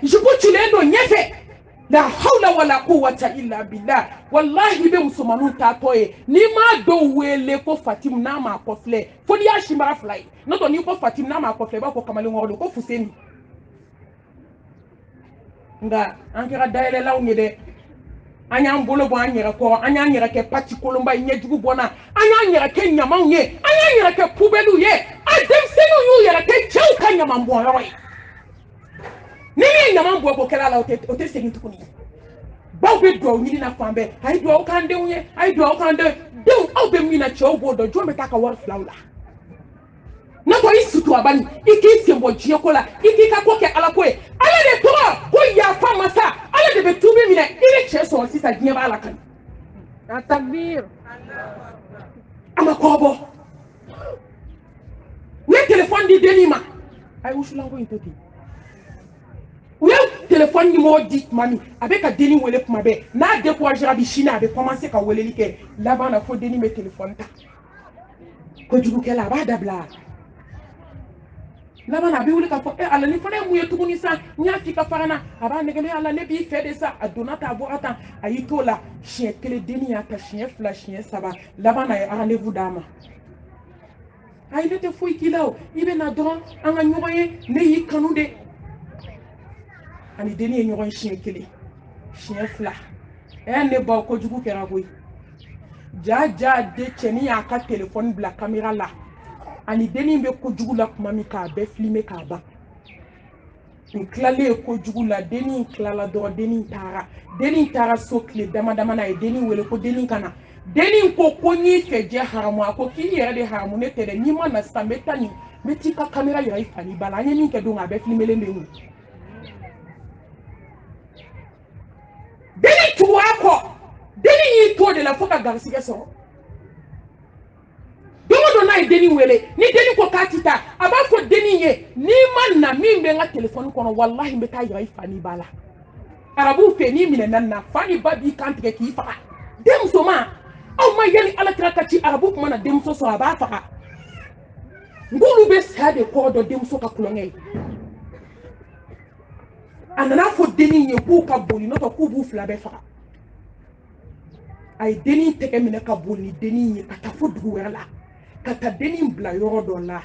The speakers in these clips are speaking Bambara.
je peux tu l'es non nyefe la hawla wala quwwata illa billah wallahi be musomanu ta toye ni ma do wele ko Fatim na ma kofle fo ni ashimara fly no to ni ko Fatim na ma kofle ba ko kamale ngoro ko fuseni nga ankira daele law ni de anya mbolo bo anyira ko anya nyira ke pati kolomba nyejugu bona anya nyira ke nyama nye anya nyira ke pubelu ye adem senu yu yira ke chew ka nyama mbo yoy ni nyama mbo ko kala la o te segin tukuni baw be do ni na fambe ay do kan de unye ay do kan de do aw be mi na chew bo do jombe taka war flawla na to isutu abani iki sembo jie kola iki ka ko ke ala ko e ala de to ko ya fa masa ala de be tubi mi na ile che so sisa jie ba ala kan takbir ama ko bo ne telephone di denima ay ushulango intoti we telephone ni mo dit mami avec a deni wele kuma be na décourager abi china be commencer ka wele like là-bas na faut deni me téléphone ta ko jugu ke la ba dabla là-bas na be wele ka fo ala ni fone mu yetu ni sa nyati ka farana aba negele ala ne bi fait de ça adona ta bo atan ayito la chien tele deni ya ta chien flash chien ça va là-bas na rendez-vous dama ay ne te fouy kilao ibe na dron anga nyoye ne yi kanu de ani deni e ñogon chien kele chien fla ne ba ko jugu kera boy ja de cheni ya ka téléphone bla caméra la ani deni be ko jugu la kuma mi ka be filmer ka ba in klale ko jugu la deni klala do deni tara so kle dama na e deni wele ko deni kana deni ko ni fe je haramu ko ki yere de haramu ne tere ni ma na sambeta ni meti ka caméra yira ifani bala ni min ke do nga be filmer le ndu deni tuwa ko deni yi to de la foka garsiga so domo na deni wele ni deni ko katita aba ko deni ye ni man na min be nga telephone kono wallahi be tay ray fani bala arabu fe ni mine nan na fani babi kantike ki faka dem so ma aw ma yali ala kraka ci arabu kuma na dem so aba faka ngulu be sade ko do dem so ka kulongay anana fo deni ye ku ka boli no to ku bu fla be faka ay deni teke mine ka boli deni ye ka ta fo dugu wala ka ta deni bla yoro do la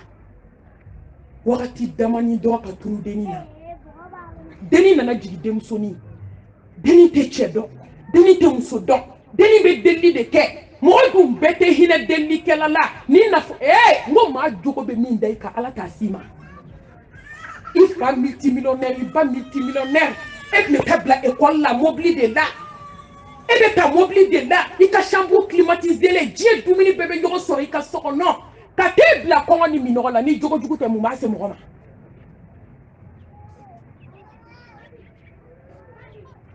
wakati damani do ka turu deni na deni na jigi dem soni deni te chedo deni te muso do deni be deli de ke mo dum bete hina deli ke la ni na ngo ma jogo be min dai ka ala ta sima il va multimillionnaire, il va multimillionnaire. Et me tabla école la mobili de là. Et me ta mobili de là. Il ka chambre climatisée les dieux doumini bébé yoro sori ka soko non. Ka te bla kongo ni minoro la ni jogo jugo te muma se muroma.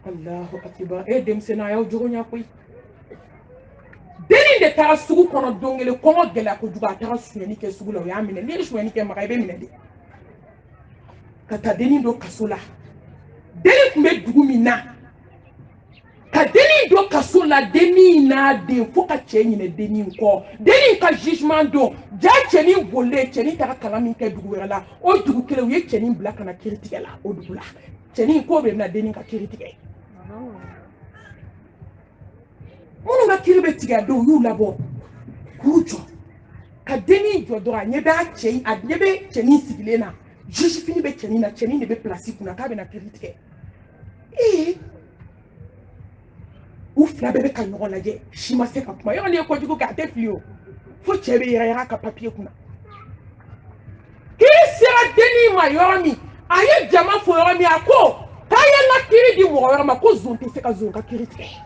Allahu akbar. E dem sena ya jogo nya koy. Deni de tara sugu kono dongele kongo gela ko juga tara sueni ke sugu la ya mine ni sueni ke makaibe mine de. Kata deni do kasola deni kumbe dugu mina ka deni do kasola deni na de fo ka chenyi ne deni ko deni ka jugement do ja cheni bolle cheni ta kala min ke dugu wala o dugu kele wi cheni black na critique la o dugu la cheni ko be na deni ka critique munu ga kiribe tiga do yu labo kujo ka deni do do anyebe a cheni anyebe cheni sigilena juge fini be cheni na cheni ne be place kuna ka be na critique ou fla bebe ka nyogo laje shima se ka kuma yo ne ko jugo ka te flio fo chebe yera ka papier kuna ki sera deni ma yomi aye jama fo yomi ako kaya na kiri di mo yorma ko zonte se ka zonka critique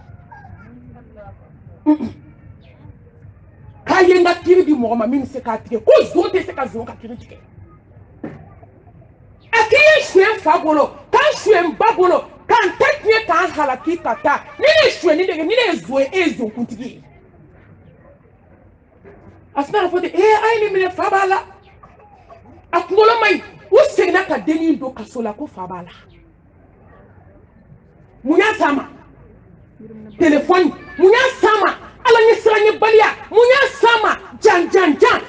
kaya na kiri di mo ma min se ka tike ko zonte se ka zonka critique akiye shwe fabolo kan shwe mbabolo kan teknie kan halaki kata ni shwe ni dege ni ezwe ezo kuntigi asna fote ai ni mine fabala akngolo mai usegna ka deni do kasola ko fabala munya sama telefoni munya sama ala ni sranye balia munya sama jan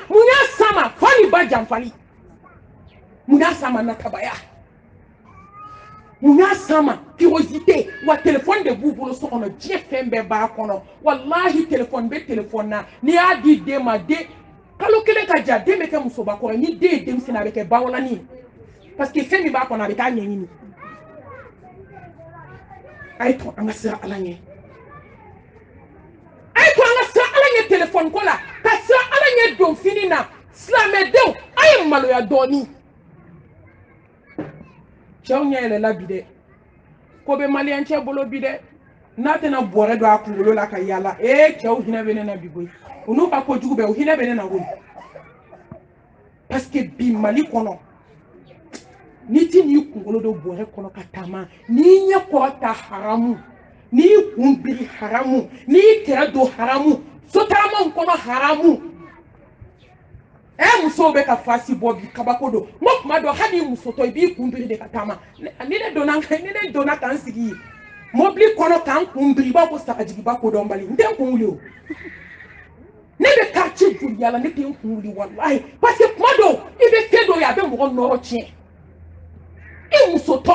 munya sama fani ba jamfali munya sama na kabaya Muna sama curiosité wa téléphone de vous bolo so ono je fembe ba kono wallahi téléphone be téléphone na ni adi de ma de kalo kele ka ja de meke muso ba ko ni de dem sina be ke ba wala ni parce que femi ba kono be ka nyenyi ni ay to anga sira ala nye ay to anga sira ala nye téléphone ko la ka sira ala nye don fini na slamé do ay malo ya doni Chew nyele la bide ko be malien che bolo bide natena bore do akungolo la kayala chew hina bene na biboy unu ka ko jugu be hina bene na woni parce que bi mali kono niti ni kungolo do bore kono katama ni nya ko ta haramu ni kumbiri haramu ni kera do haramu sotama kono haramu muso be ka fasi bobi kabakodo mokuma do hani muso to bi kumbiri de katama ni le dona kan sigi mobli kono kan kumbiri ba ko saka jigi ba ko do mbali nden ko wuli o ne be quartier du yala ne ten ko wuli wallahi parce que kuma do ibe fedo ya be mo no tie muso to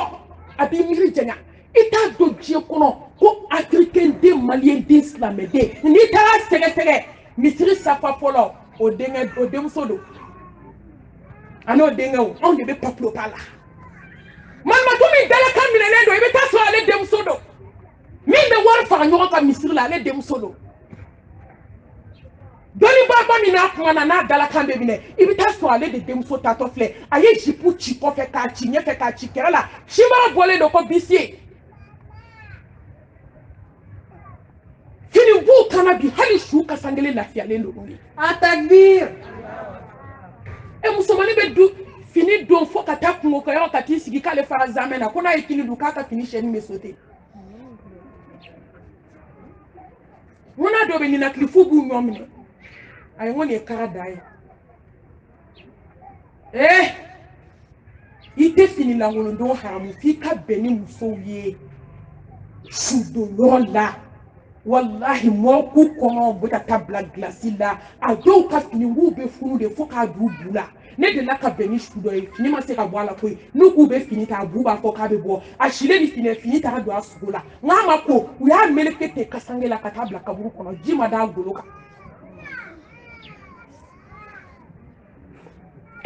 abi miri jenya ita do die kono ko africain de malien de islamé de ni ta sege misiri safa folo o demsodo ano denga on de be paplo pala man ma to mi dala kan mi ne do e be ta so ale demsodo mi be war fa nyo ka misiri la ale demsodo doni baba mi na kuma na dala kan be ne e be ta so ale de demso ta to fle aye jipu chi ko fe ka chi nye fe ka chi kera shima bole do ko bisie fini bu kana bi hali shu ka sangele lafiya le ndomi Atakbir. Musomani be du fini don fo ka ta kungo ka yo ka ti sigi kale fara zamena kona ikini du ka fini sheni mesote wona do be ni na klifu bu nyomne ay woni kara dai ite fini la wono do haramu fi ka beni musoye shudo yola wallahi mo ku kono buta tabla glasi la a do ka fini wu be funu de fo ka du bula ne de la ka beni shudo e fini ma se ka bo ala ko nu ku be fini ta bu ba fo ka be bo a shile ni fini ta do asugula ngama ko u ya melekete kasangela ka tabla ka buru kono jima da goloka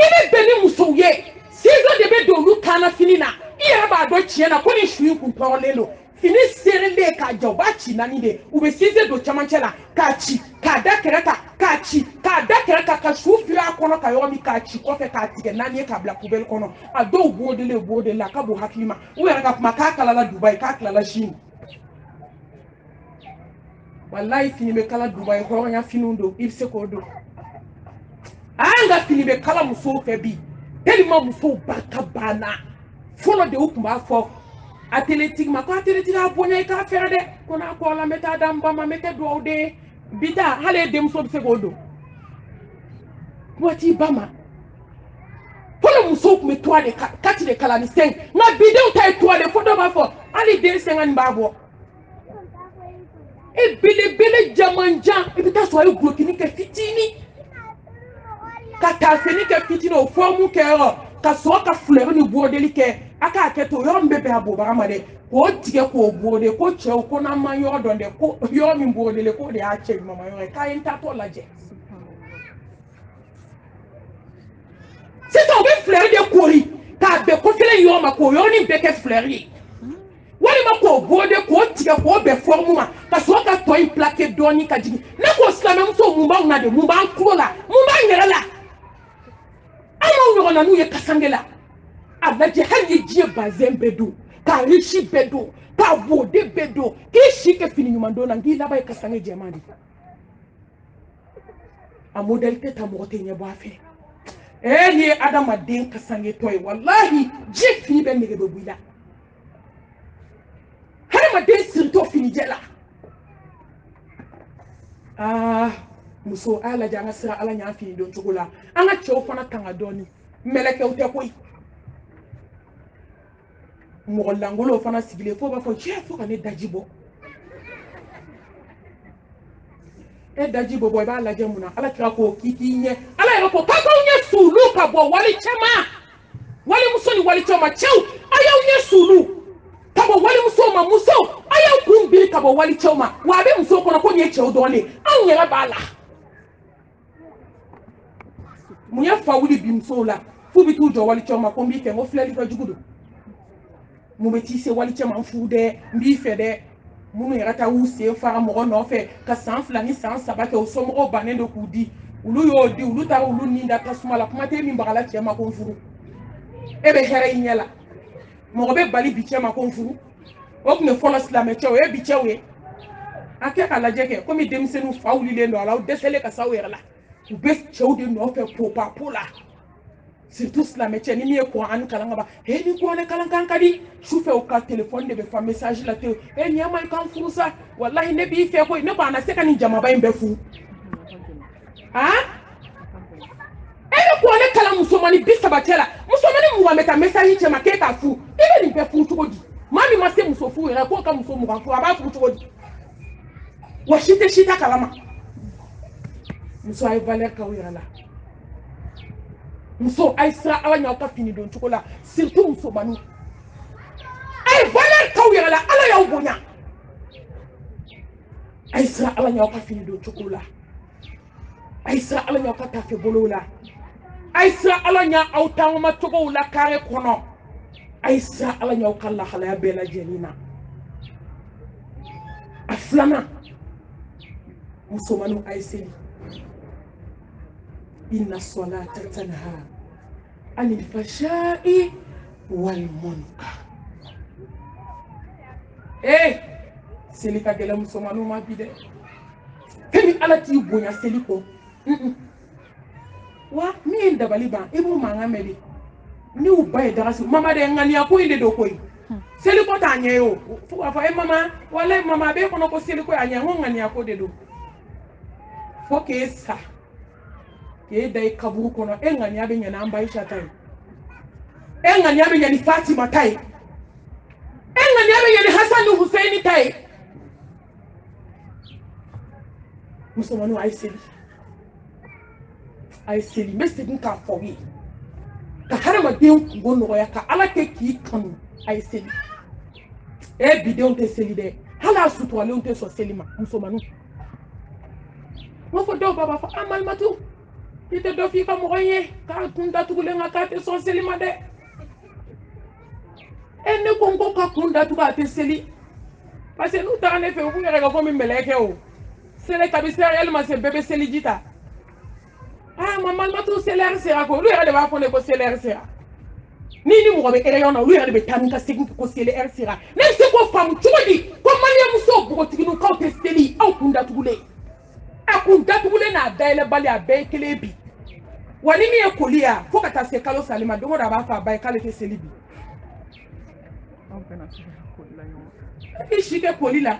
ine beni musoye sizo de be do lu kana fini na iya ba do chiena ko ni shu ku tolelo fini serele ka joba chi nani de ube size do chamanchela ka chi ka dakereka ka shufi akono ka yomi ka chi ko fe ka tige nani ka bla kubel kono ado bode la ka bo hakima ube raka maka kala la Dubai ka kala la Chine wallahi fini be kala Dubai ko nya finundo ibse ko do anga fini be kala muso fe bi tellement muso baka bana folo de ukuma fo athlétique ma ko athlétique a bonya ka fere de kona ko la meta damba ma meta do de bida hale dem so be godo wati bama polo muso me to de kati de kala ni seng na bide o tay to de fodo ba fo ali de sengan babo e bele jamanja e bita so ay glokini ke fitini kata fini ke fitini o formu ke ka so ka fleur ni bodeli ke aka keto yo mbebe abo baramade ko tige ko bode ko chew ko na manyo donde ko yo mi bodele ko de ache mama yo ka enta to laje c'est to be fleur de kori ka be ko fele yo ma ko yo ni beke fleur yi wali ma ko bode ko tige ko be formu ma ka so ka to i plaque doni ka jigi na ko slamem so mumba una de mumba krola mumba nyerala ama na nu ye kasangela alaje hali jie bazem bedo ka rishi bedo ka bode bedo ki shike fini nyumando na ngila ba kasange jemandi a model te ta mote nye bafe ye adama den kasange toy wallahi je fini be nege bebuila hari ma den sirto fini jela muso ala janga sira ala nya fini don chugula anga chew fana tanga doni meleke ute koy mo langolo fana sigile fo ba fo je fo kan dajibo dajibo boy ba la jemuna ala kira ko kiki nye ala yo ko ka ko nye sulu ka bo wali chama wali musoni wali chama chew aya nye sulu wali choma wa be muso kono ko nye chew dole an yera bala munya fa wuli bi muso la fu bi tu jo wali choma ko mbi ke ngo fleli fa jugudo mu be ti se wali choma fu de mbi fe de munu yera ta wu se fa mo no fe ka san flani san sabake o so mo banen do kudi ulu yo di ulu ta ulu ni da kasuma la kuma te mi bagala chema ko furu ebe here inyela mo be bali bi chema ko furu ok ne folo slamé chew e bi chewe ake kala jeke ko mi demsenu fawli le no ala o desele ka sawere la u be chew de no fe popa pola surtout slamé che ni mi ko an kala ngaba he ni ko ne kala kan kadi soufe o ka téléphone de be fa message la te e nyama kan furusa wallahi ne bi fe ko ne ba na se kan jama ba imbe fu ah e ko ne kala musomani bi sabatela musomani mu meta message che ma ke ka fu e ni be fu tugodi mami mase muso fu era ko ka muso mu kan fu aba fu tugodi wa shita kalama muso ay valeur ka wira la muso ay sra ala nyaw ka fini don tukola surtout muso banu ay valeur ka wira la ala yaw bonya ay sra ala nyaw ka fini don tukola ay sra ala nyaw ka ta fe bolola ay sra ala nya aw tangma tukola kare kono ay sra ala nyaw ka la khala bela jelina aflana musomanu aiseli inna salata tanha anil fashai wal munkar seli ka gele musomanu ma bide kemi ala ti bonya seli ko wa mi ndabali ba ibu manga meli ni u bay darasu mama de ngani ko inde do koy seli ko ta nyeyo fu afa mama wala mama be kono ko seli ko anya ngani ko de do foke sa ke dai kaburu kono engani abe nyana amba Aisha tai engani abe nyani Fatima tai engani abe nyani Hassan Hussein tai musomanu aiseli message ka fowi ka harama den ko no ya ka ala ke ki kanu aiseli e bidon te seli de hala su to ale te so selima musomanu wofo do baba fa amal matu ite do fi ka mo ye ka kunda tugule nga ka te so selima de ene kongo ka kunda tuga te seli parce que nous ta ne fe ku ngere ko mi meleke o sele kabisere el ma se bebe seli jita mamal matu seler sera ko lu yare ba fone ko seler sera ni mo be ere yona lu yare be tan ka segin ko seler sera nem se ko fam chudi ko mali muso bugo tiginu ka te seli au kunda tugule akunda tugule na daile bali abe kelebi wani mi e kolia fo ka ta se kalo salima dongo da ba fa ba kale te selibi on pena se ko la yo e shike kolila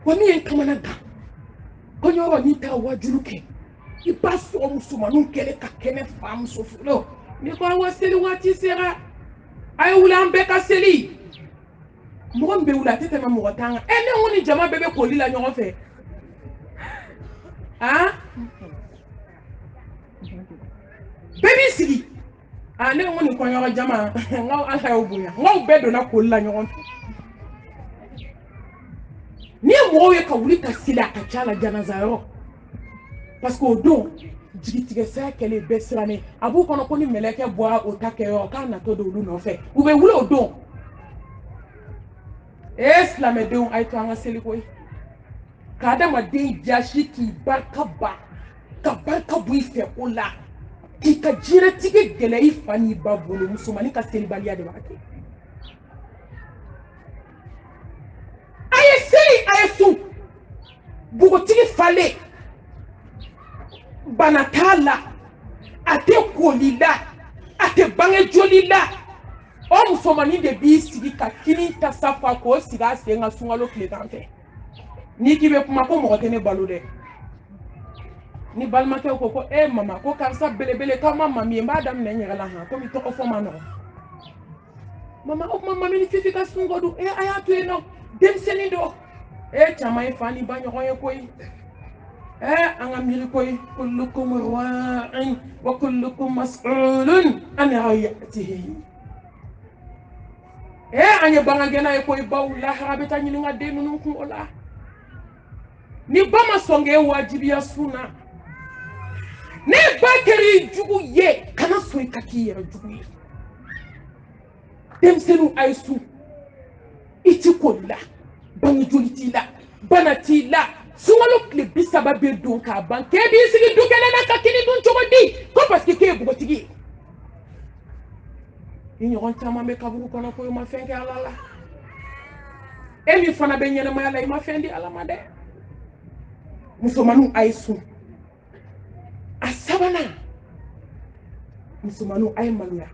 wani en kamana ga ko nyoro ni ta wajuluke ipaso musumanu kele ka kene fam sofulo ni ko waseli wati sera ay wula mbe ka seli mo mbe wula tete ma mo tanga ene ngoni jama bebe kolila nyogo fe baby sigi ne ngoni ko nyogo jama ngaw ala yo bunya ngaw bedo na kolila nyogo ni mo we ka wuli ka sila ka chala janaza yo parce que don jigitige sa kele besrane abu kono ko ni meleke boa o takeyo ka na to do lu no fe ube wulo don islam don ay to anga seli koy ka da ma den jashi ki barka bu ife ola ki ka jira tige gele ifani babulu musumani ka seli baliya de wake ay seli ay su bugo tige fale banatala ate kolila ate bange jolila o musomani de bi sigi ka kini ta safa ko siga senga sungalo kletante ni kibe kuma ko mo tene balude ni balma ke ko mama ko karsa belebele ka mama mi mbadam ne nyala ha ko mi to ko fo ma no mama o mama mi fifi ka sungodu aya to eno dem senido chama fani banyo ko koy anga miri koy kullukum ra'in wa kullukum mas'ulun an ra'iyatihi anye bangangena ko ibaw la harabeta nyini nga de nunu ko ola ni bama songe wajibiya suna ne bakari jugu ye kana so ikaki yera jugu ye demsenu aisu iti kolla bangi juliti la banati la sungalo kle bisaba be don ka ban ke bi sigi dukene na kakini dun chogodi ko parce que ke bugotigi ni ɲɔgɔn caman bɛ kaburu kɔnɔ ko i ma fɛn kɛ ala la e min fana bɛ ɲɛnamaya la i ma fɛn di ala ma dɛ musomaninw a ye sun a sabanan musomaninw a ye maloya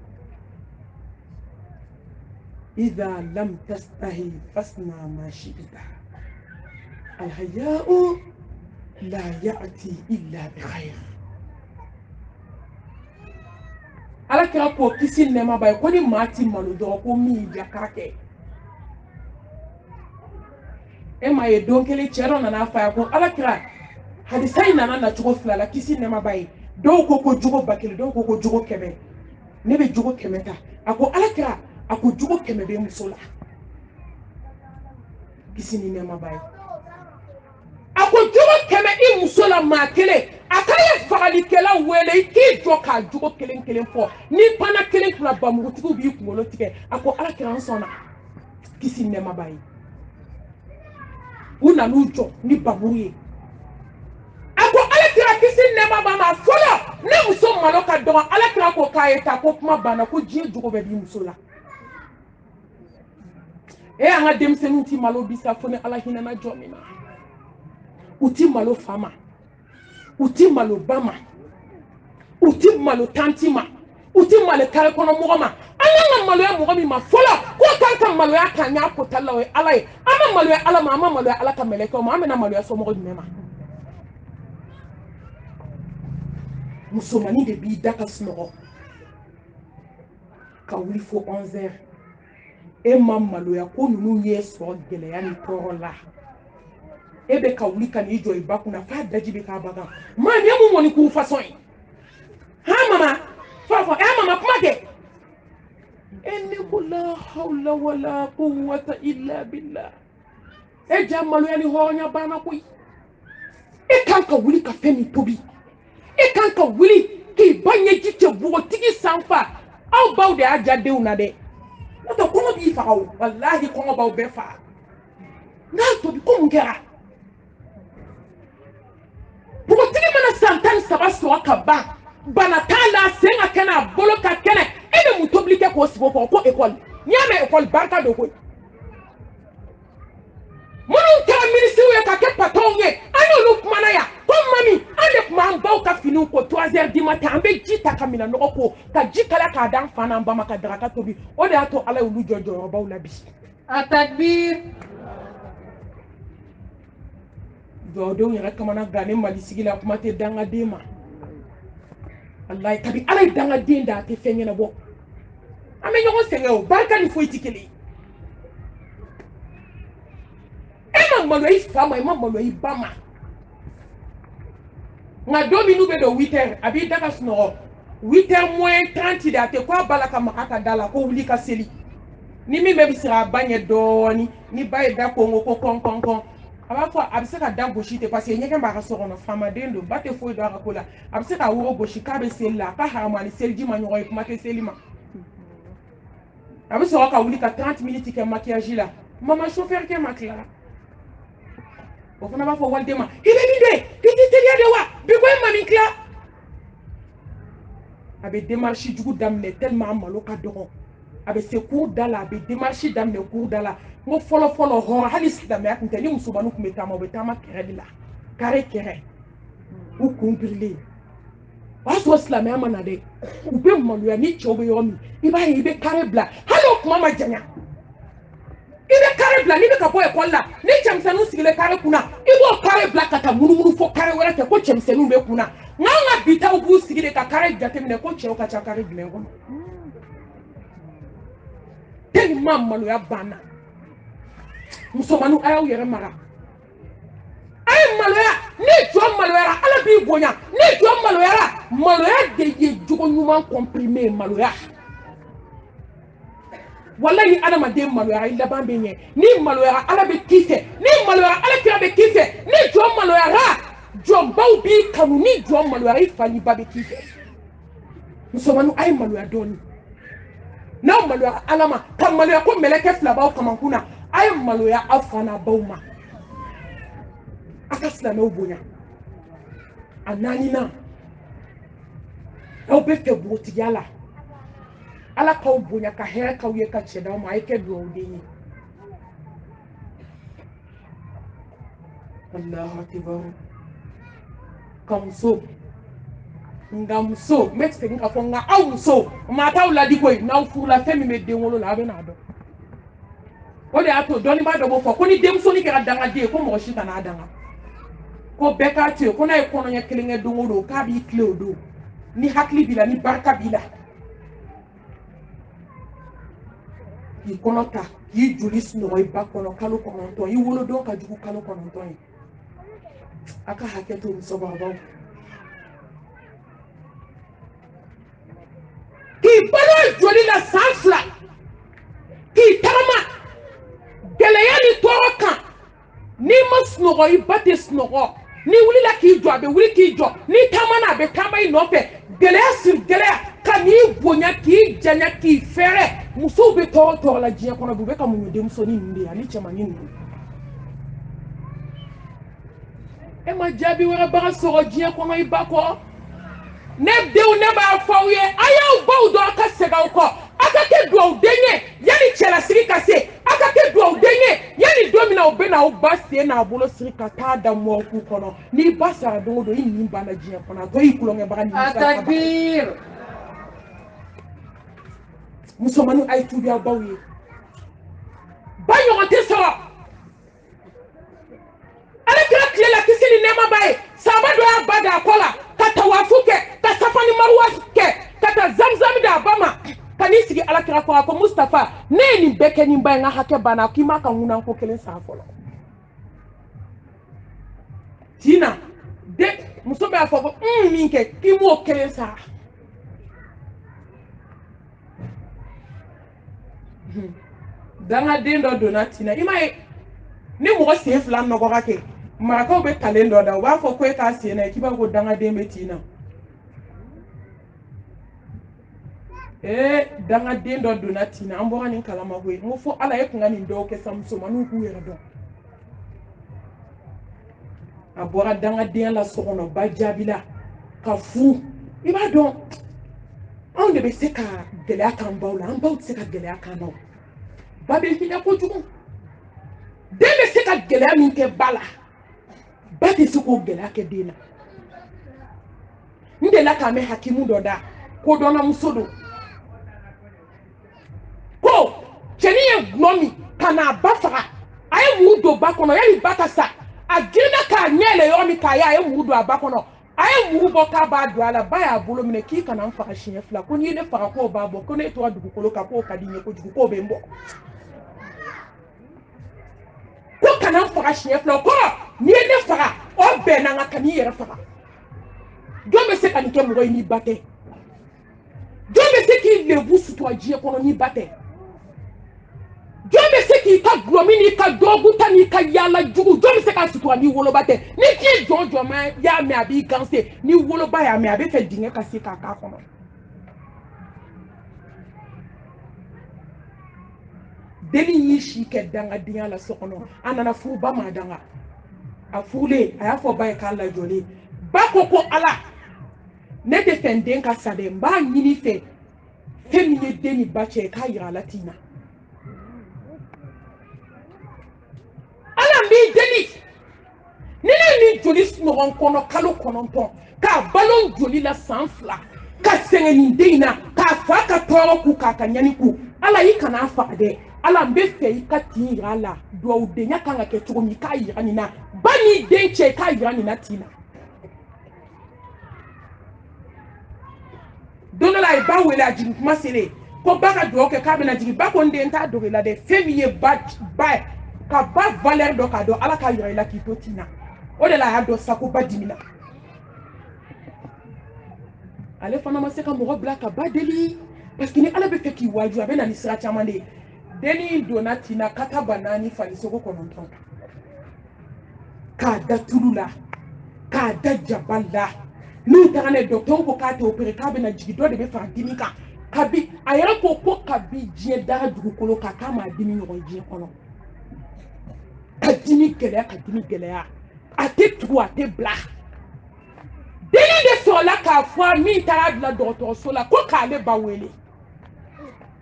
idha lam tastahi fasna ma shi'ta alhaya'u la ya'ti illa bi khair ala kira ko kisi nɛma ba ye ko ni maa ti malo dɔrɔn ko min ja k'a kɛ e ma ye don kelen cɛ dɔ nana f'a ye ko ala kira hadisa in nana nacogo fila la kisi nɛma ba ye dɔw ko jogo ba kelen dɔw ko jogo 100 ne bɛ jogo 100 ta a ko ala kira a ko jogo 100 bɛ muso la kisi ni nɛma ba ye a ko jogo 100 i muso la maa kelen a ka ye fagalikɛla wele i k'i jɔ k'a jogo kelen kelen fɔ ni pana kelen kula bamugutigiw b'i kunkolo tigɛ a ko ala kira an sɔnna kisi nɛma ba ye u nan'u jɔ ni bamuru ye a ko ala kira kisi nɛma ba ma fɔlɔ ne muso malo ka dɔgɔ ala kira ko k'a ye ta ko kuma banna ko diɲɛ jogo bɛ di muso la an ka denmisɛnninw ti malo bisa fo ni ala hinɛna jɔ min na u ti malo fa ma u ti malo ba ma u ti malo tanti ma u ti malo kare kɔnɔ mɔgɔ ma an ka maloya mɔgɔ min ma fɔlɔ ko kan ka maloya ka ɲa ko tala o ye ala ye an ma maloya ala ma an ma maloya ala ka mɛlɛkɛw ma an bɛna maloya somɔgɔ jumɛn ma musomanin de b'i da ka sunɔgɔ ka wuli fo 11 heures e ma maloya ko ninnu ye sɔrɔ gɛlɛya ni tɔɔrɔ la e bɛ ka wuli ka n'i jɔ i ba kunna f'a daji bɛ k'a bagan maa nin ye mun mɔni k'u fasɔn ye han mama fa fɔ mama kuma kɛ e ne ko la hawla wala quwwata illa billah e ja maloya ni hɔrɔnya banna koyi e kan ka wuli ka fɛn min tobi e kan ka wuli k'i ba ɲɛji cɛ bɔgɔtigi sanfa aw baw de y'a ja denw na dɛ n'o tɛ kɔngɔ b'i faga o walahi kɔngɔ b'aw bɛɛ faga n'a tobi ko mun kɛra bɔgɔtigi mana san 13 sɔrɔ ka ban bana t'a la sen ka kɛnɛ a bolo ka kɛnɛ e bɛ mun tobili kɛ k'o sigi o kɔrɔ ko école n'i y'a mɛn école barika don koyi minnu kɛra minisiriw ye ka kɛ patɔnw ye an y'olu kumana yan ko mami an de tun b'an baw ka finiw ko 3 heures du matin an bɛ ji ta ka minɛ nɔgɔ ko ka ji kala k'a d'an fa n'an ba ma ka daraka tobi o de y'a to ala y'olu jɔ jɔyɔrɔbaw la bi. a takbir. jɔdenw yɛrɛ kamana gannen mali sigi la kuma tɛ dangaden ma walayi kabi ala ye dangaden da a tɛ fɛn ɲɛnabɔ an bɛ ɲɔgɔn sɛgɛn o barika ni foyi tɛ kelen e ma maloya i fa ma i ma maloya i ba ma nka don minnu bɛ don 8 heures a b'i da ka sunɔgɔ 8 heures moins 30 de a tɛ ko a ba la ka maga ka da la ko wuli ka seli ni min bɛ sigi a ba ɲɛ dɔɔni ni ba ye da kongo ko kɔn a b'a fɔ a bɛ se ka da gosi ten parce que ɲɛgɛn b'a ka so kɔnɔ faamaden don ba tɛ foyi dɔn a ka ko la a bɛ se ka woro gosi k'a bɛ seli la a ka haramu ani seliji ma ɲɔgɔn ye kuma tɛ seli ma a bɛ sɔrɔ ka wuli ka 30 minutes kɛ maquillage la mama chauffeur kɛ ma tila o fana b'a fɔ waliden ma i bɛ min de i tɛ teliya de wa bi ko e ma min tila a bɛ démarche jugu daminɛ tellement malo ka dɔgɔ a bɛ se cour da la a bɛ démarche daminɛ cour da la n ko fɔlɔ fɔlɔ hɔrɔn hali silamɛya tun tɛ ni musomaninw tun bɛ taama u bɛ taama kɛrɛ de la kare kɛrɛ u kun birilen o y'a sɔrɔ silamɛya ma na dɛ u bɛ maloya ni cɛw bɛ yɔrɔ min i b'a ye i bɛ kare bila hali o kuma ma janya i bɛ kare bila n'i bɛ ka bɔ ekɔli la ni cɛmisɛnninw sigilen kare kunna i b'o kare bila ka taa munumunu fo kare wɛrɛ fɛ ko cɛmisɛnninw bɛ kunna nka an ka bitaw b'u sigi de ka kare jateminɛ ko cɛw ka ca kare jumɛn kɔnɔ tellement maloya banna musomaninw a y'aw yɛrɛ mara a ye maloya ni jɔn maloyara ala b'i bonya ni jɔn maloyara maloya de ye jogo ɲuman comprimé maloya wallahi adamaden maloyara i laban bɛ ɲɛ ni maloyara ala bɛ k'i fɛ ni maloyara ala kira bɛ k'i fɛ ni jɔn maloyara jɔnbaw b'i kanu ni jɔn maloyara i fa ni ba bɛ k'i fɛ musomaninw a ye maloya dɔɔni n'aw maloyara ala ma ka maloya ko mɛlɛkɛ fila b'aw kamankun na a ye maloya aw fa n'a baw ma a ka silamɛw bonya a naaninan aw bɛ fɛ bogotigiya la ala k'aw bonya ka hɛrɛ k'aw ye ka cɛ d'aw ma a ye kɛ dugawuden ye Allahu akibar ka muso nga muso n bɛ segin ka fɔ nka aw muso maa t'aw ladi koyi n'aw furula fɛn min bɛ den wolo la a bɛ n'a dɔn o de y'a to dɔnnibaa dɔ b'o fɔ ko ni denmusonin kɛra dangaden ye ko mɔgɔ si kan'a danga ko bɛɛ k'a to yen ko n'a ye kɔnɔɲɛ kelen kɛ don o don k'a b'i tile o don ni hakili b'i la ni barika b'i la k'i kɔnɔ ta k'i joli sunɔgɔ i ba kɔnɔ kalo 9 i wolodon ka jugu kalo 9 ye a ka hakɛ to musokɔrɔbaw k'i balo joli la san 2 k'i tagama gɛlɛya ni tɔɔrɔ kan n'i ma sunɔgɔ i ba tɛ sunɔgɔ ni wulila k'i jɔ a bɛ wuli k'i jɔ ni taamana a bɛ taama i nɔfɛ gɛlɛya siri gɛlɛya ka n'i bonya k'i janya k'i fɛrɛ musow bɛ tɔɔrɔ la diɲɛ kɔnɔ bi u bɛ ka muɲu denmusonin ninnu de ye ani cɛmannin ninnu e ma jaabi wɛrɛ baga sɔrɔ diɲɛ kɔnɔ i ba kɔ ne denw ne b'a fɔ aw ye a y'aw baw dɔn a ka segin aw kɔ a ka kɛ dugawuden ye yanni cɛlasigi ka se a ka kɛ dugawuden ye yanni don min na u bɛ na aw ba sen n'a bolo siri ka taa da mɔɔku kɔnɔ n'i ba sara don o don i nin banna diɲɛ kɔnɔ a tɔ y'i kulonkɛbaga ni Atakbir. musomaninw a ye tuubi aw baw ye ba ɲɔgɔn tɛ sɔrɔ ale kira tile la kisi ni nɛɛma b'a ye saaba dɔ y'a ba da a kɔ la ka tawafu kɛ ka safa ni maruwa kɛ ka taa zamzam d'a ba ma ka n'i sigi ala kira kɔrɔ a ko Mustafa ne ye nin bɛɛ kɛ nin ba ye n ka hakɛ banna k'i m'a ka ŋunanko kelen san fɔlɔ tina muso b'a fɔ ko min kɛ k'i m'o kelen sara dangaden dɔ donna tina i m'a ye ni mɔgɔ sen 2 nɔgɔra kɛ marakaw bɛ talen dɔ da u b'a fɔ ko e t'a sen na k'i b'a fɔ ko dangaden bɛ tina dangaden dɔ donna tina an bɔra nin kalama koyi n ko fo ala e kun ka nin dɔw kɛ sa musomaninw k'u yɛrɛ dɔn a bɔra dangadenya la so kɔnɔ ba jaabila ka furu i b'a dɔn anw de bɛ se ka gɛlɛya k'an baw la an baw tɛ se ka gɛlɛya k'an baw ba bɛ hinɛ kojugu den bɛ se ka gɛlɛya min kɛ ba la ba tɛ se k'o gɛlɛya kɛ den na n delila k'a mɛn hakimu dɔ da kodɔnna muso don ko cɛnin ye gulɔ min ka n'a ba faga a ye muru don ba kɔnɔ yanni ba ka sa a girinna k'a ɲɛ yɛlɛ yɔrɔ min k'a ye a ye muru don a ba kɔnɔ a ye muru bɔ k'a b'a don a la ba y'a bolo minɛ k'i kana n faga siɲɛ 2 ko n'i ye ne faga k'o b'a bɔ ko ne tora dugukolo kan k'o ka di n ye kojugu k'o bɛ n bɔ ko kana n faga siɲɛ 2 ko n'i ye ne faga o bɛn na n ka ka n'i yɛrɛ faga jɔn bɛ se ka nin kɛ mɔgɔ ye n'i ba tɛ jɔn bɛ se k'i lebu sutura diɲɛ kɔnɔ n'i ba tɛ jɔn bɛ se k'i ka gulɔmi n'i ka dɔgɔku ta n'i ka yaala jugu jɔn bɛ se ka sutura n'i woloba tɛ ni diɲɛ jɔn jɔn ma y'a mɛn a b'i ganse ni woloba y'a mɛn a bɛ fɛ dingɛ ka se k'a k'a kɔnɔ denni y'i si kɛ dangadenya la so kɔnɔ a nana furu ba ma danga a furulen a y'a fɔ ba ye k'a lajɔlen ba ko ko ala ne tɛ fɛ n den ka sa dɛ n b'a ɲini fɛ fɛn min ye den ni ba cɛ k'a yira ala t'i na ala b'i deli ni ne ni joli ɲɔgɔn kɔnɔ kalo 9 k'a balo joli la san 2 ka sɛgɛn nin den in na k'a fa ka tɔɔrɔ ku k'a ka ɲani ku ala i kana faga dɛ ala n bɛ fɛ i ka tin yira a la duwawudenya kan ka kɛ cogo min k'a yira nin na ba n'i den cɛ k'a yira nin na tin na don dɔ la a ye ba wele a jigin kuma selen ko ba ka dugawu kɛ k'a bɛna jigin ba ko n den t'a dogo i la dɛ fɛn min ye ba ka ba valeur dɔ k'a dɔn ala k'a yira i la k'i to tin na o de la a y'a dɔn sa ko ba dimina ale fana ma se ka mɔgɔ bila ka ba deli parce que ni ala bɛ fɛ k'i waaju a bɛ na ni sira caman de ye deni donatina kata banani fali soko kononton ka da tulula ka da jaballa n'u taara ne docteur ko k'a tɛ opérer k'a bɛna jigin dɔ de bɛ fara dimi kan kabi a yɛrɛ ko kabi diɲɛ dara dugukolo kan k'a m'a dimi ɲɔgɔn diɲɛ kɔnɔ ka dimi gɛlɛya a tɛ tugu a tɛ bila deni de sɔrɔla k'a fɔ min taara bila dɔgɔtɔrɔso la ko k'ale ba wele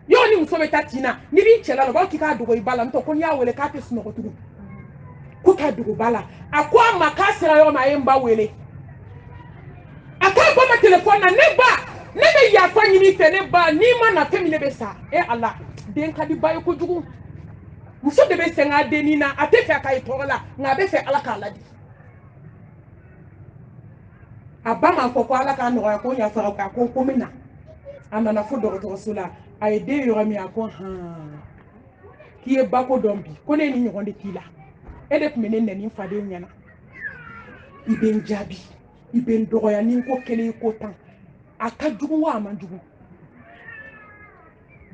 y'o ni muso bɛ taa tin na ni b'i cɛla la u b'a k'i k'a dogo i ba la n'o tɛ ko n'i y'a wele k'a tɛ sunɔgɔ tugun ko k'a dogo ba la a ko a ma k'a sera yɔrɔ min a ye n ba wele a k'a ba ma telefɔni na ne bɛ yafa ɲini fɛ ne ba n'i ma na fɛn min ne bɛ sa Ala den ka di ba ye kojugu muso de bɛ sɛgɛn a denni na a tɛ fɛ k'a ye tɔɔrɔ la nka a bɛ fɛ Ala k'a ladi a ba m'a fɔ ko Ala k'a nɔgɔya ko yafa k'a ko n bɛ na a nana fo dɔgɔtɔrɔso la a ye den yɔrɔ min a ko k'i ye ba ko dɔn bi ko ne ye ni ɲɔgɔn de k'i la e de tun bɛ ne nɛni n fadenw ɲɛna i bɛ n jaabi i bɛ n dɔgɔya ni n ko kelen i ko tan a ka jugu wa a man jugu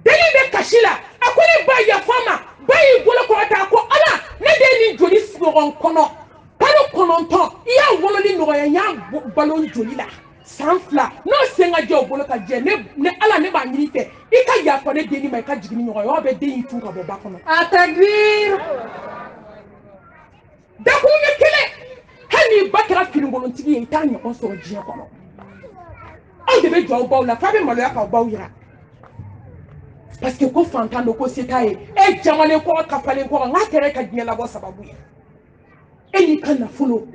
denni bɛ kasi la a ko ne ba yafa n ma ba y'i bolo kɔrɔta a ko Ala ne den ye nin joli ɲɔgɔn kɔnɔ kalo 9 i y'a wololi nɔgɔya n y'a balo joli la san 2 n'o sen ka jɛ o bolo ka jɛ ne Ala ne b'a ɲini fɛ i ka yafa ne denni ma i ka jigin ni ɲɔgɔn ye o bɛ den y'i tun ka bɔ ba kɔnɔ Atakbir. dakun ye kelen hali ni ba kɛra finikolontigi ye i t'a ɲɔgɔn sɔrɔ diɲɛ kɔnɔ aw de bɛ jɔ aw baw la f'a bɛ maloya k'aw baw yira parce que ko fantan don ko se t'a ye e jamalen kɔrɔ kafalen kɔrɔ n'a kɛra e ka diɲɛ labɔ sababu ye e n'i ka nafolo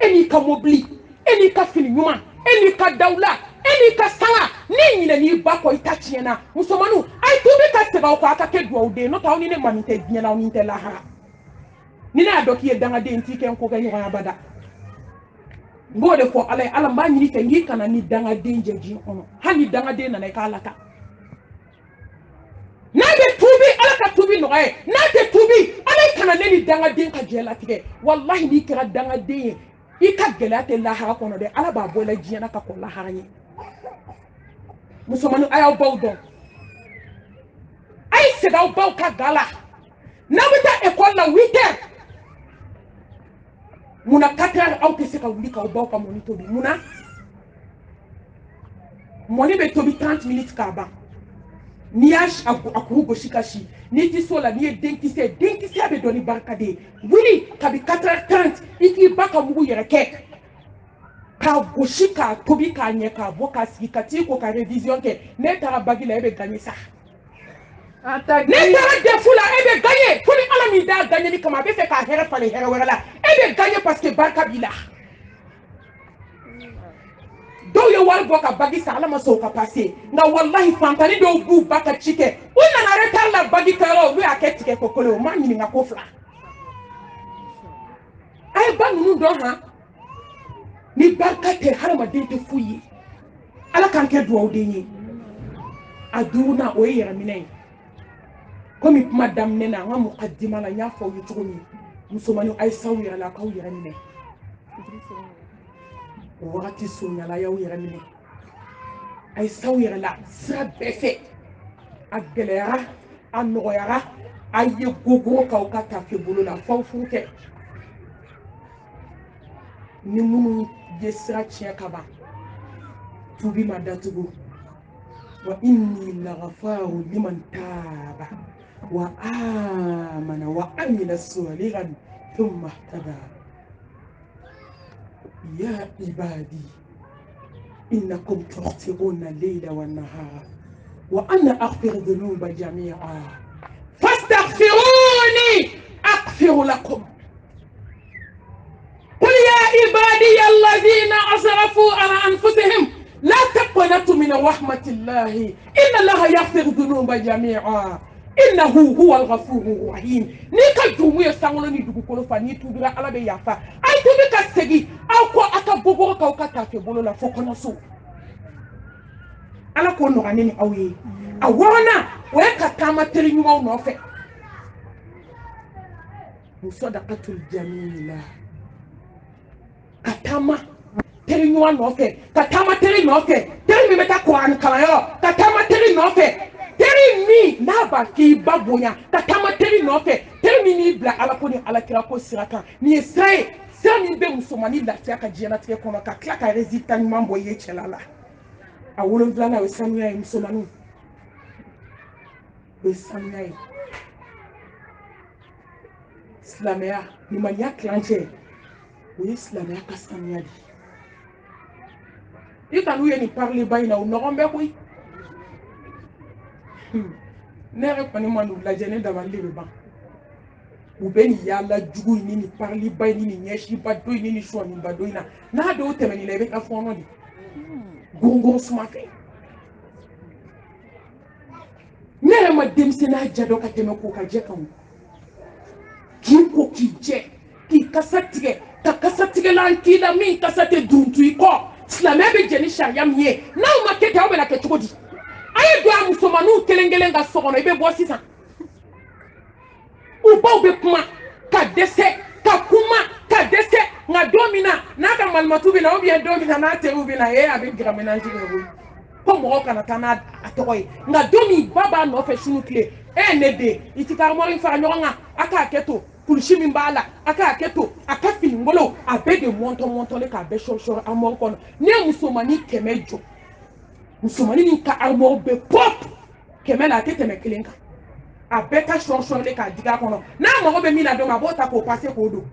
e n'i ka mobili e n'i ka fini ɲuman e n'i ka dawula e n'i ka sanga n'i ɲinɛ n'i ba kɔ i ta tiɲɛna musomaninw a ye tubi ka segin aw kɔ a ka kɛ duwawuden n'o tɛ aw ni ne mami tɛ diɲɛ na aw ni tɛ lahara ni ne y'a dɔn k'i ye dangaden t'i kɛ n ko kɛ ɲɔgɔn abada n b'o de fɔ Ala ye Ala n b'a ɲini fɛ n k'i kana ni dangaden jɛ diɲɛ kɔnɔ hali ni dangaden nana i k'a lata n'a bɛ tuubi Ala ka tuubi nɔgɔya ye n'a tɛ tuubi Ala kana ne ni dangaden ka jɛ latigɛ walahi n'i kɛra dangaden ye i ka gɛlɛya tɛ lahara kɔnɔ dɛ Ala b'a bɔ i la diɲɛ na ka kɔn lahara ɲɛ musomaninw a y'aw baw dɔn a ye segin aw baw ka ga la n'aw bɛ taa école la 8h munna 4h aw tɛ se ka wuli k'aw baw ka mɔni tobi munna mɔni bɛ tobi 30 minutes k'a ban n'i y'a a kuru gosi ka si n'i tɛ so la n'i ye denkisɛ bɛ dɔn ni barika de ye wuli kabi 4h30 i k'i ba ka mugu yɛrɛ kɛ k'a gosi k'a tobi k'a ɲɛ k'a bɔ k'a sigi ka t'i ko ka révision kɛ n'e taara bagi la e bɛ gagner sa ne taara defu la e bɛ gagner fo ni Ala min d'a gagner kama a bɛ fɛ k'a hɛrɛ falen hɛrɛ wɛrɛ la e bɛ gagner parce que barika b'i la dɔw ye wari bɔ ka bagi san Ala ma sɔn o ka passer nka walahi fantani dɔw b'u ba ka ci kɛ u nana retard la bagi kɛyɔrɔ olu y'a kɛ tigɛ ko kelen o m'a ɲininka ko 2 a ye ba ninnu dɔn han ni barika tɛ hadamaden tɛ foyi ye Ala k'an kɛ duwawuden ye a 5nan o ye yɛrɛminɛ ye komi kuma daminɛ na an ka muqaddima la n y'a fɔ aw ye cogo min musomaninw a ye s'aw yɛrɛ la k'aw yɛrɛ minɛ o wagati surunyala a y'aw yɛrɛ minɛ a ye s'aw yɛrɛ la sira bɛɛ fɛ a gɛlɛyara a nɔgɔyara a ye gogo k'aw ka tafe bolo la f'aw furu kɛ ni minnu ye sira tiɲɛ ka ban tubi ma datugu wa inni lagafaru liman taaba wa amana wa amila salihan thumma ihtada يا عبادي إنكم تخطئون الليل والنهار وأنا أغفر الذنوب جميعا فاستغفروني أغفر لكم قل يا عبادي الذين أسرفوا على أنفسهم لا تقنطوا من رحمة الله إن الله يغفر الذنوب جميعا إنه هو الغفور الرحيم نيكا جومو يسانغولو ني دوغوكولو فا ني توبيرا على بي يافا اي توبي كا سيغي او كو اكا بوبو كاو كا تافي بولو لا فوكونو سو ala ko no ganini awye awona we ka tama teri nyuwa no fe musadaqatul jamila katama teri nyuwa no fe katama teri no fe teri mi meta Quran kala yo katama teri no fe teri teri mi n'a ba k'i ba bonya ka taama teri nɔfɛ teri min n'i bila ala ko ni alakira ko sira kan nin ye sira ye sira min bɛ musomani lafiya ka diɲɛlatigɛ kɔnɔ ka tila ka résultat ɲuman bɔ i ye cɛla la a 7 o ye sanuya ye musomaniw o ye sanuya ye silamɛya limaniya kilancɛ o ye silamɛya ka sanuya de i ka n'u ye nin parler ba in na o ɲɔgɔn bɛ koyi ne yɛrɛ kɔni ma n'u lajɛ ne dabali de bɛ ban u bɛ nin yaala jugu in ni nin parli ba in ni nin ɲɛsiba do in ni nin sɔniba do in na n'a dɔw tɛmɛn'i la i bɛ taa fɔɔnɔ de gongon suma fɛ ne yɛrɛ ma denmisɛnninya ja dɔ ka tɛmɛ ko ka jɛ kan k'i ko k'i jɛ k'i kasa tigɛ ka kasa tigɛlan k'i la min kasa tɛ duntu i kɔ silamɛya bɛ jɛ ni sariya min ye n'aw ma kɛ ten aw bɛna kɛ cogo di a ye don a musomaninw kelen kelen ka so kɔnɔ i bɛ bɔ sisan u baw bɛ kuma ka dɛsɛ ka kuma ka dɛsɛ nka don min na n'a ka malimatu bɛ na ubiyɛn don min na n'a teriw bɛ na a bɛ gira ménage kɛ koyi ko mɔgɔw kana taa n'a tɔgɔ ye nka don min ba b'a nɔfɛ sunu tile ne den i ti ka armoire fara ɲɔgɔn kan a k'a kɛ to kulusi min b'a la a k'a kɛ to a ka finingolo a bɛɛ de mɔntɔn k'a bɛɛ sɔri armoire kɔnɔ n'i ye musomanin 100 jɔ musomanin min ka armoire bɛ pop 100 la a tɛ tɛmɛ 1 kan a bɛɛ ka sɔri k'a digi a kɔnɔ n'a mago bɛ min na dɔn a b'o ta k'o passe k'o don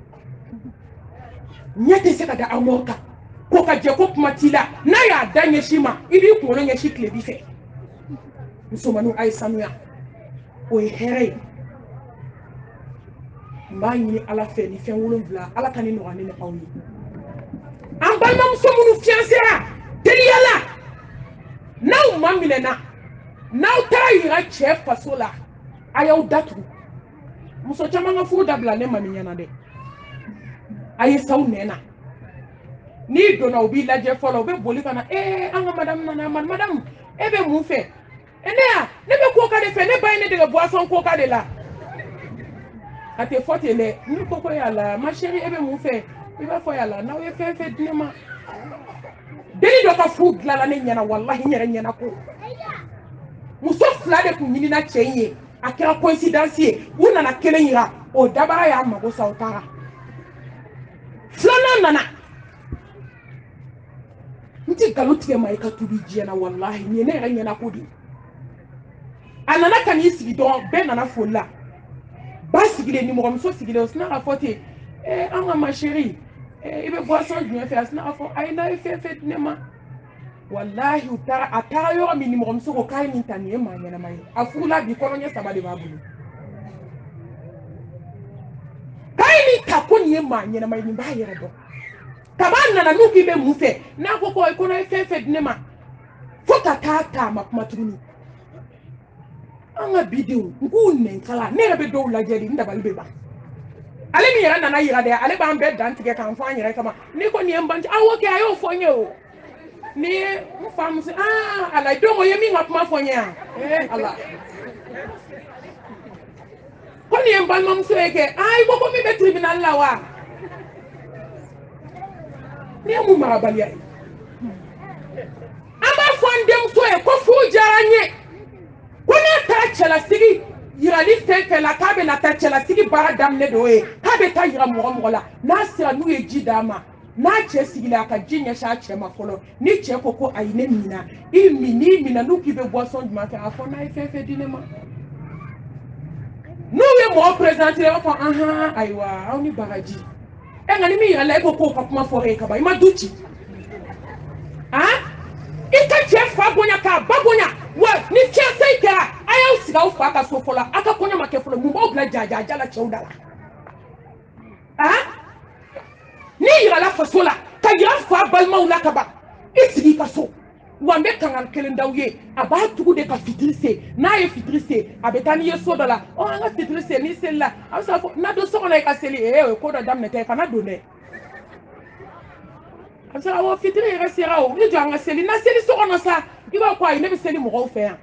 ɲɛ tɛ se ka da armoire kan ko ka jɛ ko kuma t'i la n'a y'a da ɲɛsin ma i b'i kunkolo ɲɛsin tilebi fɛ musomaninw a ye sanuya o ye hɛrɛ ye n b'a ɲini ala fɛ ni fɛn 7 ala ka ni nɔgɔya ne ni aw ye an balimamuso minnu fiancéra teliya la n'aw ma minɛna n'aw taara yira cɛ faso la a y'aw datugu muso caman ka furu dabila ne ma min ɲɛna dɛ a ye saw nɛn na n'i donna u b'i lajɛ fɔlɔ u bɛ boli ka na an ka madamu nana madamu e bɛ mun fɛ ne bɛ koka de fɛ ne ba ye ne dege boisson koka de la a tɛ fɔ ten dɛ ni koko y'a la ma chérie e bɛ mun fɛ i b'a fɔ y'a la n'aw ye fɛn fɛn di ne ma deni dɔ ka furu dilanna ne ɲɛna walahi n yɛrɛ ɲɛna ko muso 2 de tun ɲinina cɛ in ye a kɛra coïncidence ye u nana kelen yira o dabara y'a mago sa o taara filanan nana n tɛ nkalon tigɛ maa i ka tubi diɲɛ na walahi nin ye ne yɛrɛ ɲɛna ko de a nana ka n'i sigi dɔrɔn bɛɛ nana foli la ba sigilen nimɔgɔmuso sigilen o sina ka fɔ ten an ka ma chérie i bɛ boisson jumɛn fɛ a sina ka fɔ ayi n'a ye fɛn fɛn di ne ma walahi a taara yɔrɔ min nimɔgɔmuso ko k'a ye nin ta nin ye maa ɲɛnama ye a furula bi kɔnɔɲɛ 3 de b'a bolo k'a ye nin ta ko nin ye maa ɲɛnama ye nin b'a yɛrɛ dɔn kaba nana n'u k'i bɛ mun fɛ n'a ko ko n'a ye fɛn fɛn di ne ma fo ka taa ta a ma kuma tuguni an ka bidenw n k'u nɛnkala ne yɛrɛ bɛ dɔw lajɛ de n dabali bɛ ban ale min yɛrɛ nana yira dɛ ale b'an bɛɛ dan tigɛ k'an fɔ an yɛrɛ kama ni ko nin ye n banti awɔ kɛ a y'o fɔ n ye o ni ye n famuso ala don o ye min ka kuma fɔ n ye yan ala ko nin ye n balimamuso ye kɛ i ko ko min bɛ tribunal la wa ni ye mun marabaliya ye an b'a fɔ an denmuso ye ko furu diyara n ye ko n'a taara cɛlasigi yirali fɛn fɛn la k'a bɛna taa cɛlasigi baara daminɛ de o ye k'a bɛ taa yira mɔgɔ la n'a sera n'u ye ji d'a ma n'a cɛ sigilen a ka ji ɲɛsin a cɛ ma fɔlɔ ni cɛ ko ayi ne minna i min n'i minna n'u k'i bɛ boisson jumɛn fɛ a fɔ n'a ye fɛn fɛn di ne ma n'u ye mɔgɔ présenté i b'a fɔ ayiwa aw ni bagaji nka ni min yirala e ko k'o ka kuma fɔ e ka ban i ma du ci i ka cɛ fa bonya k'a ba bonya wa ni fiancé kɛra a y'aw sigi aw fa ka so fɔlɔ a ka kɔɲɔ ma kɛ fɔlɔ mun b'aw bila jaja la cɛw da la n'i yirala faso la ka yira fa balimaw la ka ban i sigi i ka so wa n bɛ kankan kelen d'aw ye a b'a tugu de ka fitiri se n'a ye fitiri se a bɛ taa n'i ye so dɔ la an ka fitiri se n'i selila a bɛ se k'a fɔ n'a don so kɔnɔ i ka seli o ye ko dɔ daminɛ tɛ kana don dɛ a bɛ se awɔ fitiri yɛrɛ sera o ni jɔ an ka seli na seli so kɔnɔ sa i b'a fɔ ayi ne bɛ seli mɔgɔw fɛ yan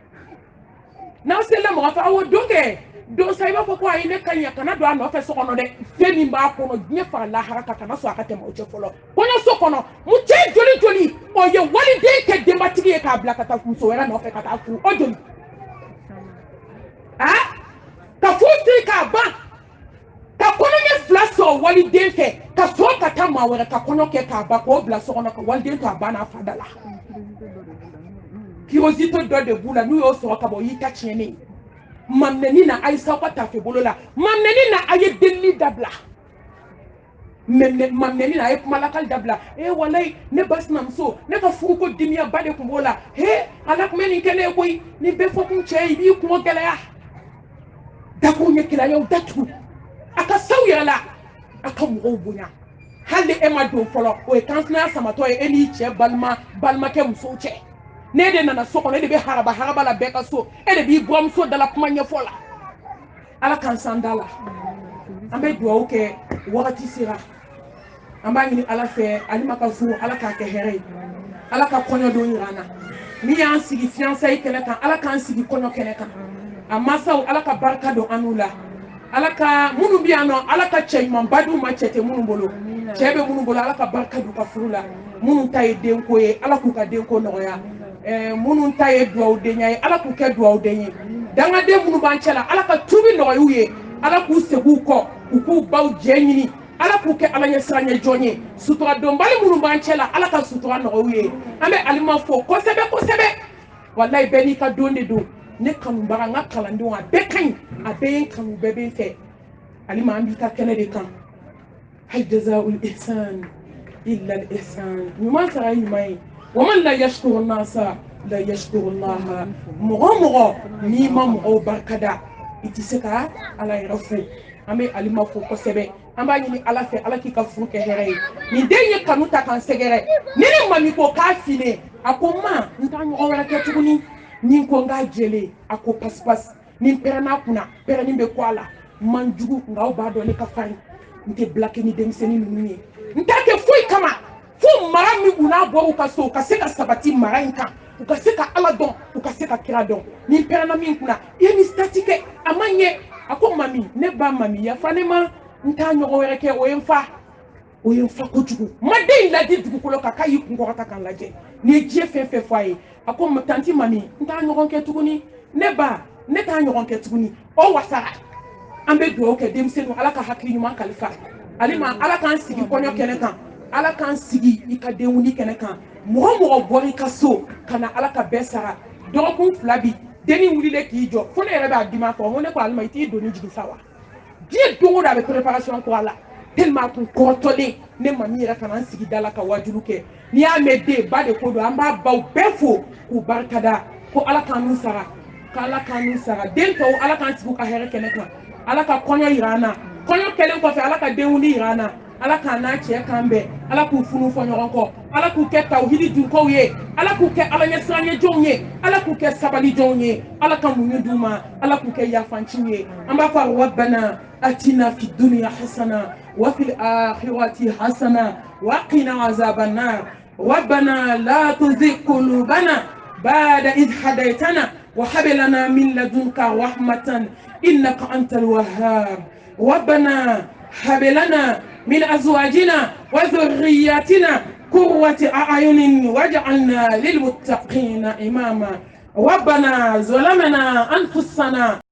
n'aw selila mɔgɔ fɛ awɔ don kɛ don sa i b'a fɔ ko ayi ne ka ɲi kana don a nɔfɛ so kɔnɔ dɛ fɛn min b'a kɔnɔ diɲɛ fara lahara kan kana sɔn a ka tɛmɛ o cɛ fɔlɔ kɔɲɔso kɔnɔ mu cɛ joli o ye waliden kɛ denbatigi ye k'a bila ka taa muso wɛrɛ nɔfɛ ka taa furu o joli ka fusti ka ban ka kono ye fla so wali den fe ka so ka ta ma wala ka kono ke ka ba ko bla so kono ka wali den ka bana fadala kirozito do de bula nu yo so ka bo yita chene mamneni na aisa ko ta fe bolola mamneni na aye delli dabla mamneni na aye malakal dabla walai ne basnam so ne ka furu ko dimiya bade kumbola alak meni kene boy ni be fokun chey bi ko gelaya dako nyekila yow datu aka sawya la aka mo bunya halle e ma do folo o e kansna samato e eni che balma ke muso che ne de nana so ko ne de be haraba la beka so e de bi bom so dala kuma nya fola ala kan sandala ambe do oke wakati sira amba ni ala fe alima ka fu ala ka ke here ala ka konyo do irana mi yan sigi fiancé kele kan ala kan sigi konyo kele kan amma saw ala ka barka do anula ala ka munu biano ala ka cheyman badu ma chete munu bolo chebe munu bolo ala ka barka do ka furula munu tay den ko ye ala ku ka den ko noya munu tay do de nyay ala ku ke do de nyi danga de munu bancela ala ka tubi noyu ye ala ku segu ko ku baw jenyini ala ku ke ala nyesanya jonye sutura dombali munu bancela ala ka sutura noyu ye ambe alima fo ko sebe wallahi beni ka donde do ne kanu baga nga kalandi wa bekan abe kanu bebe fe alima ambi ka kene de kan hal jazaa'ul ihsan illa al ihsan nyuma sara yumai wa man la yashkuru an-nasa la yashkuru Allah mugo ni ma mugo barkada itiseka ala irafu ambe alima fo ko sebe amba ni ala fe ala ki ka furu ke here ni denye kanu ta kan segere ni mami ko ka fine akoma ntanyo wala ke tuguni ni ko nga jele ako paspas ni perana kuna perani be kwala manjugu nga ba do ne ka fari nte black ni demseni nunye ntake foi kama fu marami una bo ka so ka seka sabati maranka ukaseka ala don ukaseka kira don ni perana min kuna yeni statike amanye ako mami ne ba mami ya fanema ntanyo wereke oyemfa ko jugu made la di dugu kolo ka kayi kungo ka kan laje ni je fe faye ako tanti mami nta nyogon ke tuguni ne ba ne ta nyogon ke tuguni o wasara ambe do ke demsenu ala ka hakli nyuma kalifa alima ala kan sigi konyo kene kan ala kan sigi ikade wuni kene kan mo bori kaso kana ala ka besara dokun flabi deni wuli le ki jo fo ne rebe adima ko mo ne ko alima iti do ni jigi sawa die dongo da be préparation ko ala tellement qu'on contrôler ne mami yɛrɛ kana n sigi dala ka wajulu kɛ n'i y'a mɛn den ba de ko don an b'a baw bɛɛ fo k'u barikada ko ala k'an n'u sara k'ala k'an n'u sara den tɔw ala k'an sigi u ka hɛrɛ kɛnɛ kan ala ka kɔɲɔ yira an na kɔɲɔ kɛlen kɔfɛ ala ka denwuli yira an na ala k'an n'a cɛ kan bɛn ala k'u funu fɔ ɲɔgɔn kɔ ala k'u kɛ tawhidi dunkow ye ala k'u kɛ ala ɲɛsiranɲɛjɔnw ye ala k'u kɛ sabalijɔnw ye ala ka muɲu d'u ma ala k'u kɛ yafanciw ye an b'a fɔ rabbana atina fi dunya hasana وفي الآخرة حسنة وقنا عذاب النار ربنا لا تزغ قلوبنا بعد إذ هديتنا وهب لنا من لدنك رحمة إنك أنت الوهاب ربنا هب لنا من أزواجنا وذرياتنا قرة أعين واجعلنا للمتقين إماما ربنا ظلمنا أنفسنا